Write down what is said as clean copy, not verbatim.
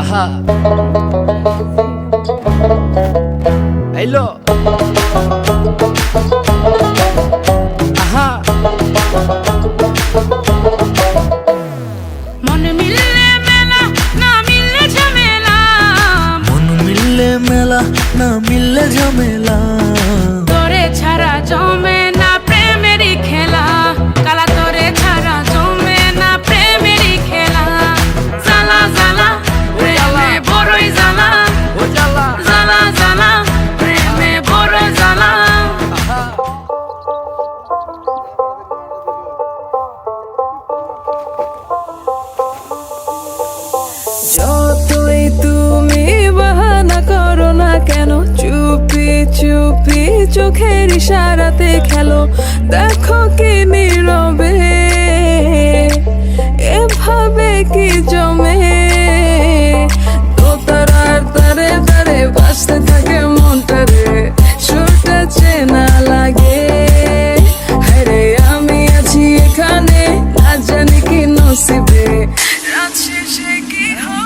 আহা হ্যালো আহা মন মিললে মেলা না মিললে ঝামেলা, মন মিললে মেলা না মিললে ঝামেলা, তোরে ছাড়া জমে না প্রেমেরই খেলা, কালা তোরে ছাড়া জমে না প্রেমেরই খেলা, জ্বালা জ্বালা প্রেমে বড়ই জ্বালা, ও জ্বালা জ্বালা জ্বালা প্রেমে বড় জ্বালা। যতই তুমি বাহানা করো না কেন, চুপি চুপি চোখের ইশারাতে খেলো, দেখো কি নীরবে এভাবে কি জমে, দোতারার তারে তারে বাজতে থাকে মনটা রে, সুরটা চেনা লাগে, আরে আমি আছি এখানে না জানি কি নসিবে, রাত শেষে কি হবে।